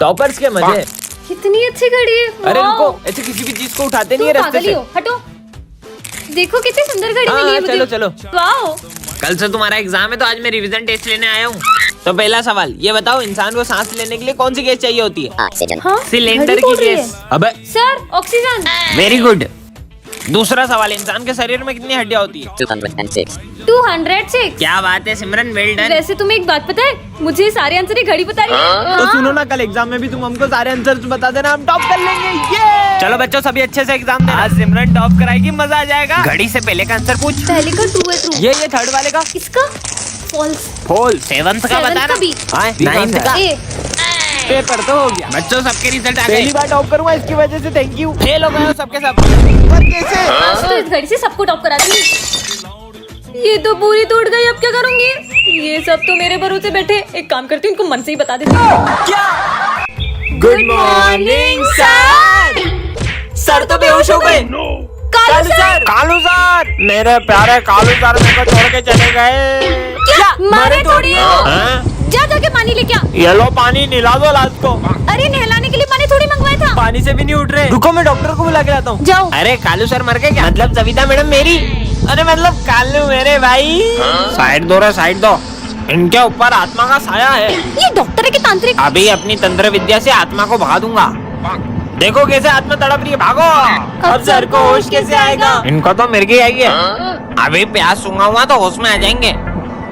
Toppers के मजे। कितनी अच्छी घड़ी है। अरे वाह। रुको, ऐसे किसी भी चीज को उठाते नहीं है तुम रास्ते पागल ही से। हो, हटो। देखो कितनी सुंदर घड़ी हाँ, मिली है मुझे। चलो चलो। वाओ। कल से तुम्हारा एग्जाम है तो आज मैं रिवीजन टेस्ट लेने आया हूँ। तो पहला सवाल ये बताओ, इंसान को सांस लेने के लिए कौन सी गैस चाहिए होती है? ऑक्सीजन। हाँ, सिलेंडर घड़ी की बोल रही गैस। है। अबे सर ऑक्सीजन। Very good. दूसरा सवाल, इंसान के शरीर में कितनी हड्डियां होती है? 206। 206। क्या बात है सिमरन, वेल डन। वैसे तुम्हें एक बात पता है, मुझे सारे आंसर ही घड़ी बता रही है। तो सुनो ना, कल एग्जाम में भी तुम हमको सारे आंसर्स बता देना, हम टॉप कर लेंगे। ये चलो बच्चों, सभी अच्छे से एग्जाम देना। आज सिमरन टॉप कराएगी, मजा आ जाएगा। घड़ी से पहले का आंसर पूछ। पहले का 2 है ट्रू। ये थर्ड वाले का इसका फॉल्स। फॉल। सेवंथ का Seventh बताना। का B। नाइन्थ का ए। पेपर तो हो गया। बच्चों सबके रिजल्ट आ गए। पहली बार टॉप करूंगा, इसकी वजह से थैंक यू। फेल हो गए हो सबके सब। पर कैसे? आज तो इस घड़ी से सबको टॉप करा दूंगी। ये तो पूरी टूट गई, अब क्या करूंगी? ये सब तो मेरे भरोसे बैठे। एक काम करती हूँ, इनको मन से ही बता देती हूँ। क्या? Good morning sir. सर तो बेहोश हो गए। कालू सर। कालू सर, मेरे प्यारे कालू सर मेरे को छोड़ के चले गए। क्या मारे थोड़ी हो? हाँ? जा जाके पानी लेके आ। ये लो पानी, निला दो लास्ट को। अरे नहलाने के लिए पानी थोड़ी मंगवाया था। पानी से भी नहीं उठ रहे। रुको, मैं डॉक्टर को बुला के लाता हूँ। जाओ। अरे कालू सर मर गए क्या? मतलब सविता मैडम मेरी। अरे मतलब कालू मेरे भाई। साइड दो रे, साइड दो। इनके ऊपर आत्मा का साया है। ये डॉक्टर है कि तांत्रिक? अभी अपनी तंत्र विद्या से आत्मा को भगा दूंगा। देखो कैसे आत्मा तड़प रही है, भागो। अब सर को होश कैसे आएगा? इनको तो मिर्गी आई है। अभी प्यास सूंघा हुआ तो होश में आ जाएंगे।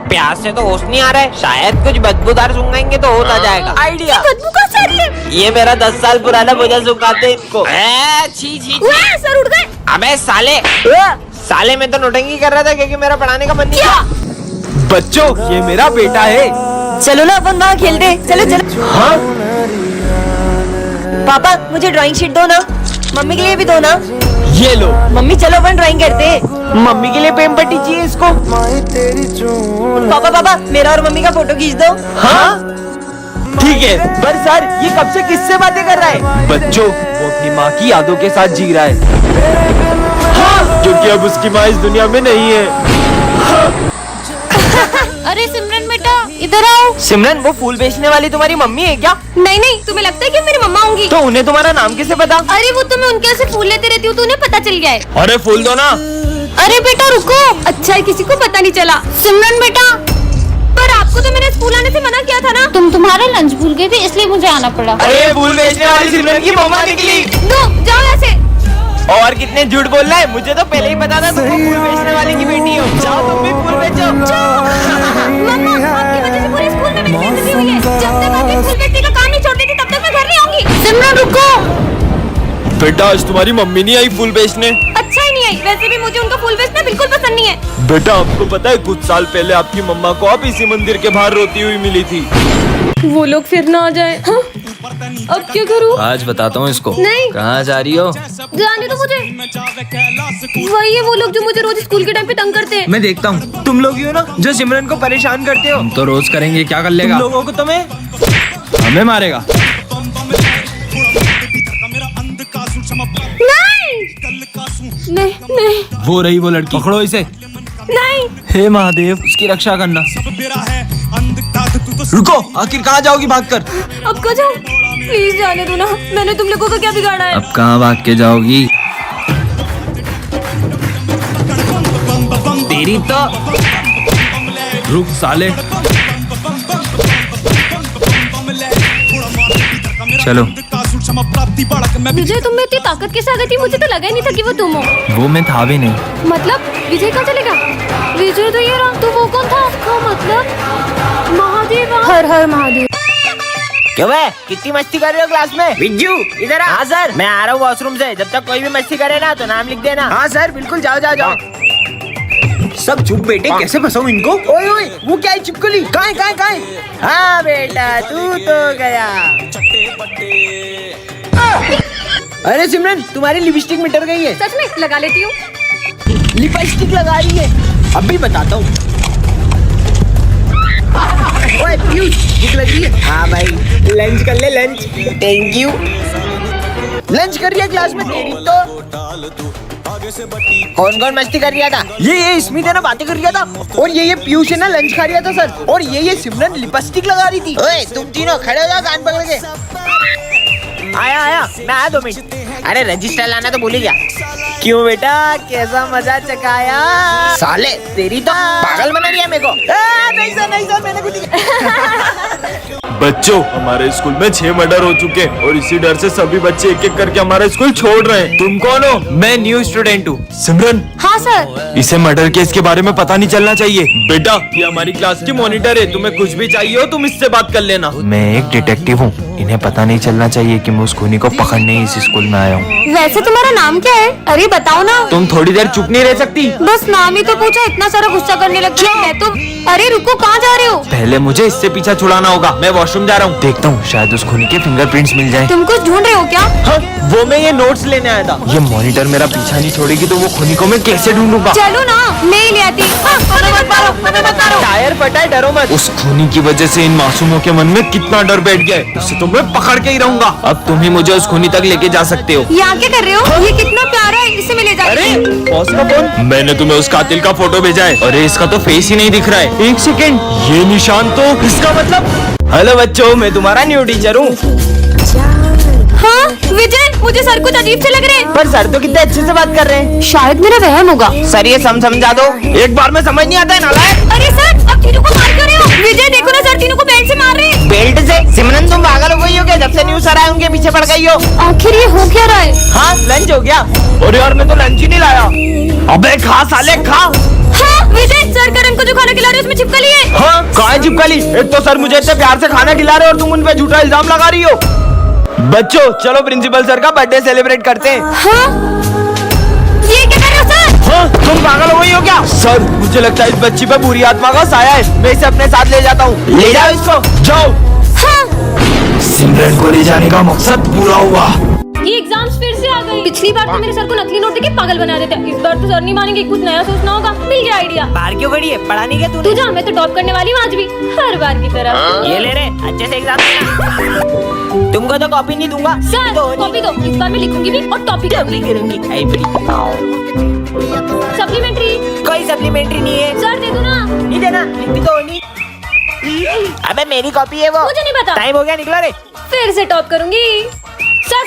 प्यास से तो होश नहीं आ रहा है, शायद कुछ बदबूदार सूंघेंगे तो होश आ जाएगा। आइडिया। बदबू का सर है। ये मेरा 10 साल पुराना भोजा सुखाते इनको। छी छी। वाह, सर उड़ गए। अबे साले, साले मैं तो नोटंकी कर रहा था क्योंकि मेरा पढ़ाने का मन नहीं था। बच्चों, ये मेरा बेटा है। चलो ना अपन वहाँ खेलते। चलो चलो। हाँ? पापा मुझे ड्राइंग शीट दो ना, मम्मी के लिए भी दो ना। ये लो। मम्मी चलो अपन ड्राइंग करते। मम्मी के लिए पेन पट्टी चाहिए इसको। पापा पापा मेरा और मम्मी का फोटो खींच दो। हाँ ठीक है। पर सर ये कब से किससे बातें कर रहा है? बच्चों, वो अपनी माँ की यादों के साथ जी रहा है। हाँ, क्योंकि अब उसकी माँ इस दुनिया में नहीं है। अरे सिमरन बेटा इधर आओ। सिमरन, वो फूल बेचने वाली तुम्हारी मम्मी है क्या? नहीं नहीं, तुम्हें लगता है कि मेरी मम्मा होंगी? तो उन्हें तुम्हारा नाम कैसे पता? अरे वो तो मैं उनके से फूल लेते रहती हूँ तो उन्हें पता चल गया है। अरे फूल दो ना। अरे बेटा रुको, अच्छा है किसी को पता नहीं चला। सिमरन बेटा, पर आपको तो मैंने स्कूल आने से मना किया था ना। तुम तुम्हारा लंच भूल गए थे इसलिए मुझे आना पड़ा। अरे फूल बेचने वाली सिमरन की मम्मा निकली। दो, जाओ यहाँ से। और कितने झूठ बोल रहा है, मुझे तो पहले ही पता था तुम फूल बेचने वाली की बेटी हो। जाओ तुम भी फूल बेचो। मम्मा, आपकी वजह से पूरे स्कूल में मेरी बेइज्जती हुई है। जब तक आप ये फूल बेचने का काम नहीं छोड़ देती तब तक मैं घर नहीं आऊंगी। सिमरन रुको। बेटा, आज तुम्हारी मम्मी नहीं आई फूल बेचने। अच्छा ही नहीं आई, वैसे भी मुझे उनका फूल बेचना बिल्कुल पसंद नहीं है। बेटा, आपको पता है कुछ साल पहले आपकी मम्मा को आप इसी मंदिर के बाहर रोती हुई मिली थी। वो लोग फिर ना आ जाए। हाँ? अब क्या करूँ? आज बताता हूँ इसको। नहीं। कहाँ जा रही हो? जाने दो मुझे। वही है वो लोग जो मुझे रोज स्कूल के टाइम पे तंग करते हैं। मैं देखता हूँ। तुम लोग ही हो ना जो सिमरन को परेशान करते हो? हम तो रोज करेंगे, क्या कर तुम लेगा? लोगों को तुम्हें हमें मारेगा। नहीं नहीं नहीं वो रही वो लड़की, पकड़ो इसे। नहीं। हे महादेव, उसकी रक्षा करना। रुको, आखिर कहाँ जाओगी भागकर? अब कहाँ जाऊँ? प्लीज जाने दो ना, मैंने तुम लोगों को क्या बिगाड़ा है? अब कहाँ भाग के जाओगी? तेरी तो। रुक साले। चलो। विजय, तुम में इतनी ताकत कैसे आ गई थी? मुझे तो लगा ही नहीं था कि वो तुम हो। वो मैं था भी नहीं। मतलब विजय कहाँ चलेगा? विजय तो ये रहा, तो वो कौन था? उसका मतलब महादेव। हर हर महादेव। क्यों बे? कितनी मस्ती कर रहे हो क्लास में? विज्जू इधर आ। हाँ सर, मैं आ रहा हूँ वॉशरूम से। जब तक कोई भी मस्ती करे ना तो नाम लिख देना। हाँ सर, बिल्कुल, जाओ जाओ जाओ। सब चुप बेटे, कैसे फंसाऊं इनको? ओए ओए, वो क्या है चिपकली? कहाँ कहाँ कहाँ? हाँ बेटा, तू तो गया। अरे सिमरन, तुम्हारी लिपस्टिक मिटर गई है। सच में लगा लेती हूँ। लिपस्टिक लगा रही है, अभी बताता हूँ। ओए पीयूष, भूख लगी है? हाँ भाई, लंच कर ले लंच। Thank you. लंच कर रही है क्लास में तेरी तो। कौन कौन मस्ती कर रहा था? ये स्मित है ना, बातें कर रहा था। और ये पीयूष है ना, लंच खा रहा था सर। और ये सिमरन लिपस्टिक लगा रही थी। ओए तुम तीनों खड़े हो जाओ, कान पकड़ के। आया मैं आया 2 मिनट। अरे रजिस्टर लाना तो भूल ही गया। क्यों बेटा, कैसा मजा चकाया? साले तेरी तो पागल बना दिया मेरे को। नहीं सर मैंने कुछ नहीं। बच्चों, हमारे स्कूल में 6 मर्डर हो चुके हैं और इसी डर से सभी बच्चे एक एक करके हमारा स्कूल छोड़ रहे हैं। तुम कौन हो? मैं न्यू स्टूडेंट हूँ। सिमरन, हाँ सर। इसे मर्डर केस के बारे में पता नहीं चलना चाहिए। बेटा, ये हमारी क्लास की मॉनिटर है, तुम्हें कुछ भी चाहिए हो तुम इससे बात कर लेना। मैं एक डिटेक्टिव हूँ, इन्हें पता नहीं चलना चाहिए कि मैं उस खूनी को पकड़ने ही इस स्कूल में आया हूँ। वैसे तुम्हारा नाम क्या है? अरे बताओ ना। तुम थोड़ी देर चुप नहीं रह सकती? बस नाम ही तो पूछा, इतना सारा गुस्सा करने लग गई मैं तो। अरे रुको, कहाँ जा रहे हो? पहले मुझे इससे पीछा छुड़ाना होगा। मैं वॉशरूम जा रहा हूँ, देखता हूँ शायद उस खूनी के फिंगरप्रिंट्स मिल जाए। तुम कुछ ढूंढ रहे हो क्या? हाँ, वो मैं ये नोट्स लेने आया था। ये मॉनिटर मेरा पीछा नहीं छोड़ेगी तो वो खूनी को मैं कैसे ढूंढूंगा? चलो ना, मैं ही ले आती। हमें मत मारो। टायर फटा है, डरो मत। उस खूनी की वजह से इन मासूमों के मन में कितना डर बैठ गया है, उससे तो मैं पकड़ के ही रहूंगा। अब तुम ही मुझे उस खूनी तक लेके जा सकते हो। यहाँ क्या कर रहे हो? ये कितना प्यारा है, इसे मैं ले जाती। बॉस का फोन। मैंने तुम्हें उस कातिल का फोटो भेजा है। अरे इसका तो फेस ही नहीं दिख रहा है। एक सेकेंड, ये निशान तो इसका मतलब। हेलो बच्चों, मैं तुम्हारा न्यू टीचर हूँ। हाँ विजय, मुझे सर कुछ अजीब से लग रहे हैं। पर सर तो कितने अच्छे से बात कर रहे हैं। शायद मेरा वहम होगा। सर ये समझा दो, एक बार में समझ नहीं आता है नालायक। अरे सर, अब तीनों को मार क्यों रहे हो? विजय देखो ना, सर तीनों को बेल्ट से मार रहे हैं। बेल्ट से? सिमरन तुम पागल हो गई हो क्या? जब से न्यू सर आए उनके पीछे पड़ गई हो। आखिर ये हो क्या रहा है? हाँ लंच हो गया। और यार मैं तो लंच ही नहीं लाया। अबे खा साले खा। हाँ विजय, सर करण को जो खाना खिला रहे हो उसमें छिपकली है। हाँ कहाँ है छिपकली? एक तो सर मुझे इतने प्यार से खाना खिला रहे हो और तुम उन पे झूठा इल्जाम लगा रही हो। बच्चों चलो प्रिंसिपल सर का बर्थडे सेलिब्रेट करते हैं। हाँ? ये क्या कर रहे हो सर? हाँ तुम पागल हो गई हो क्या? सर मुझे लगता है इस बच्ची पे बुरी आत्मा का साया है, मैं इसे अपने साथ ले जाता हूँ। ले जाओ इसको, जाओ। हाँ? सिमरन को ले जाने का मकसद पूरा हुआ। ये एग्जाम्स फिर से आ गई। पिछली बार तो मेरे सर को नकली नोट देके पागल बना देते, इस बार तो सर नहीं मानेंगे, कुछ नया सोचना होगा। मिल गया आइडिया। बाहर क्यों खड़ी है? पढ़ा नहीं क्या तूने? तू जा, मैं तो टॉप करने वाली हूँ आज भी, हर बार की तरह। ये ले रे, अच्छे से एग्जाम देना। तुमको तो कॉपी नहीं दूंगा। सर कॉपी दो, इस बार मैं लिखूंगी भी और टॉपिक करूंगी। सप्लीमेंट्री। कोई सप्लीमेंट्री नहीं है। सर दे दो ना। नहीं देना, लिखती तो नहीं। अबे मेरी कॉपी है वो। मुझे नहीं पता। टाइम हो गया, निकलो रे। फिर से टॉप करूंगी। सर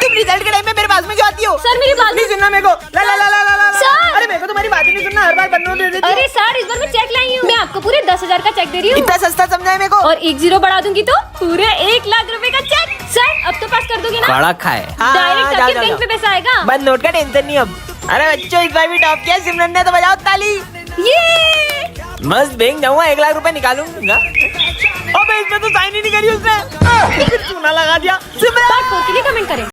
तुम रिजल्ट के टाइम में मेरे पास में क्यों आती हो? सर मेरी बात नहीं सुनना मेरे को। ला ला ला ला ला ला। सर! अरे मेरे को तुम्हारी बात ही नहीं सुनना, हर बार बनने दे देती हो। अरे सर, इस बार मैं चेक लाई हूँ। मैं आपको पूरे 10,000 का चेक दे रही हूँ। इतना सस्ता समझा है मेरे को? और 1 0 बढ़ा दूंगी तो पूरे 1 लाख रुपए का चेक। सर अब तो पास कर दोगे ना? कड़ा खाए। डायरेक्ट आपके बैंक पे पैसा आएगा। बस नोट का टेंशन नहीं अब। अरे बच्चों इस बार भी टॉप किया सिमरन ने, तो बजाओ ताली। ये मस्त बैंक जाऊंगा, 1 लाख रुपए निकालूंगा। अबे इसमें तो साइन ही नहीं करी उसने। चूना लगा दिया। सिमरन